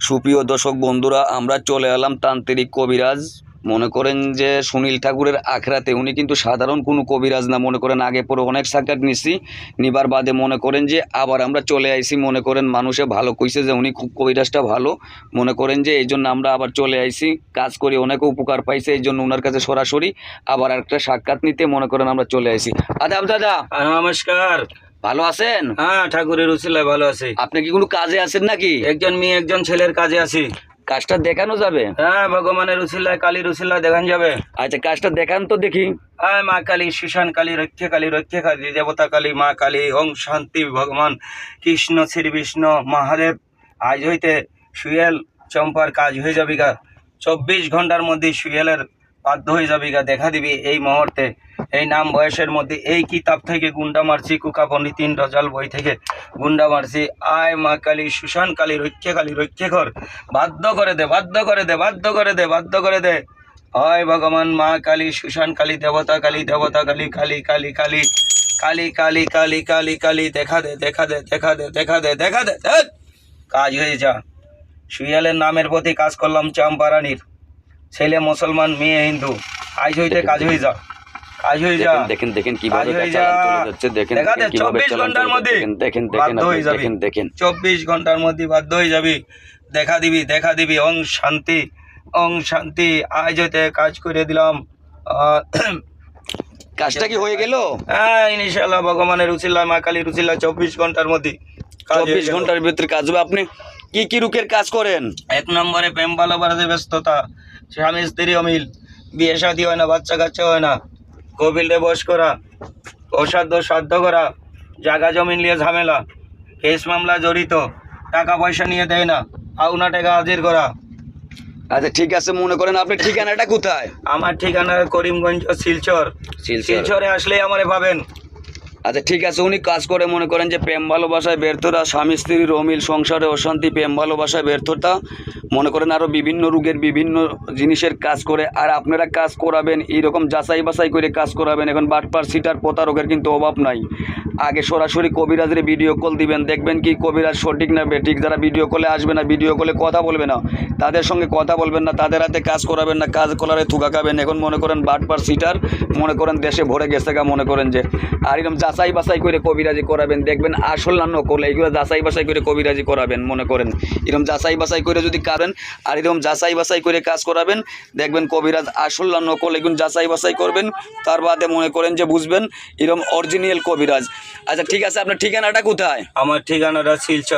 সুপ্রিয় দর্শক বন্ধুরা, আমরা চলে এলাম তান্ত্রিক কবিরাজ। মনে করেন যে সুনীল ঠাকুরের আখড়াতে। উনি কিন্তু সাধারণ কোনো কবিরাজ না। মনে করেন আগে পরে অনেক সাক্ষাৎ নিচ্ছি, নিবার বাদে মনে করেন যে আবার আমরা চলে আইছি। মনে করেন মানুষে ভালো কইছে যে উনি খুব কবিরাজটা ভালো। মনে করেন যে এই জন্য আমরা আবার চলে আইছি, কাজ করি অনেক উপকার পাইছে, এই জন্য ওনার কাছে সরাসরি আবার একটা সাক্ষাৎ নিতে মনে করেন আমরা চলে আইছি। আদাব দাদা, নমস্কার। ভালো আছেন? হ্যাঁ, ঠাকুরের উসিলায় ভালো আছি। আপনি কি কোনো কাজে আছেন নাকি? একজন মেয়ে একজন ছেলের কাজে আছি। কাজটা দেখানো যাবে? হ্যাঁ, ভগবানের উসিলায় কালীর উসিলায় দেখান যাবে। আচ্ছা, কাজটা দেখান তো দেখি। হ্যাঁ, মা কালী, শ্মশান কালী, রক্ষে কালী, রক্ষে কালী, দেবতা কালী, মা কালী, ওং শান্তি। ভগবান কৃষ্ণ শ্রী বিষ্ণু মহাদেব, আজ হইতে সুয়েল চম্পার কাজ হয়ে যাবি গা। 24 ঘন্টার মধ্যে সুয়েলের বাধ্য হয়ে যাবি গা, দেখা দিবি এই মুহূর্তে। এই নাম বয়সের মধ্যে এই কিতাব থেকে গুন্ডা মারছি, কুকা পণ্ডিতিন রজাল বই থেকে গুন্ডা মারছি। আয় মা কালী, শ্মশান কালী, রক্ষে কালী, রক্ষে কর, বাধ্য করে দে, বাধ্য করে দে, বাধ্য করে দে, বাধ্য করে দে। হয় ভগবান মা কালী, শ্মশান কালী, দেবতা কালী, দেবতা কালী, কালী কালী কালী কালী কালী কালী কালী কালী, দেখা দে, দেখা দে, দেখা দে, দেখা দে, দেখা দে। কাজ হয়ে যা। সুয়ালের নামের প্রতি কাজ করলাম চম্পারানির। ছেলে মুসলমান, মেয়ে হিন্দু। আজ হইতে কাজ হয়ে যা, কাজ হয়ে যা। দেখেন দেখেন কিভাবে চলে যাচ্ছে, দেখেন দেখা দে, কিভাবে 24 ঘন্টার মধ্যে দেখেন বাধ্য হয়ে যাবি। দেখেন দেখেন 24 ঘন্টার মধ্যে বাধ্য হয়ে যাবি, দেখা দিবি, দেখা দিবি। ওং শান্তি, ওং শান্তি। আজ হইতে কাজ করে দিলাম। কাজটা কি হয়ে গেল? হ্যাঁ, ইনশাআল্লাহ ভগবানের উসিলায়, মা কালীর উসিলায় 24 ঘন্টার মধ্যে 24 ঘন্টার ভিতরে কাজ হবে। আপনি কি কি রুকের কাজ করেন? 1 নম্বরে প্রেম ভালোবাসাতে ব্যস্ততা, স্বামী স্ত্রী অমিল, বিয়ে শাদী হয় না, বাচ্চা কাচ্চা হয় না, কবিলে বস করা, অসাধ্য সাধ্য করা, জায়গা জমিন নিয়ে ঝামেলা, কেস মামলা জড়িত, টাকা পয়সা নিয়ে দেয় না, আউনা টাকা হাজির করা। আচ্ছা ঠিক আছে, মনে করেন আপনার ঠিকানাটা কোথায়? আমার ঠিকানা করিমগঞ্জ, শিলচর। শিলচরে আসলেই আমারে পাবেন। আচ্ছা ঠিক আছে, উনি কাজ করে মনে করেন যে প্রেম ভালোবাসায় ব্যর্থতা, স্বামী স্ত্রীর অমিল, সংসারে অশান্তি, প্রেম ভালোবাসায় ব্যর্থতা, মনে করেন আরও বিভিন্ন রোগের বিভিন্ন জিনিসের কাজ করে। আর আপনারা কাজ করাবেন এইরকম যাচাই বাছাই করে কাজ করাবেন। এখন বাটপার সিটার প্রতারকের কিন্তু অভাব নাই। আগে সরাসরি কবিরাজের ভিডিও কল দিবেন, দেখবেন কি কবিরাজ সঠিক না বেঠিক। যারা ভিডিও কলে আসবে না, ভিডিও কলে কথা বলবে না, তাদের সঙ্গে কথা বলবেন না, তাদের হাতে কাজ করাবেন না, কাজ করারে থুকা খাবেন। এখন মনে করেন বাটপার সিটার মনে করেন দেশে ভরে গেছে গা। মনে করেন যে আর এরকম যাচাই বাছাই করে কবিরাজি করাবেন, দেখবেন আসল না নকল। এইগুলো যাচাই বাছাই করে কবিরাজি করাবেন। মনে করেন এরকম যাচাই বাছাই করে যদি করেন আর এরকম যাচাই বাছাই করে কাজ করাবেন, দেখবেন কবিরাজ আসল না নকল এগুলো যাচাই বাছাই করবেন। তার বাদে মনে করেন যে বুঝবেন এরকম অরিজিনাল কবিরাজ। আচ্ছা ঠিক আছে, আপনার ঠিকানাটা কোথায়? আমার ঠিকানাটা শিলচর।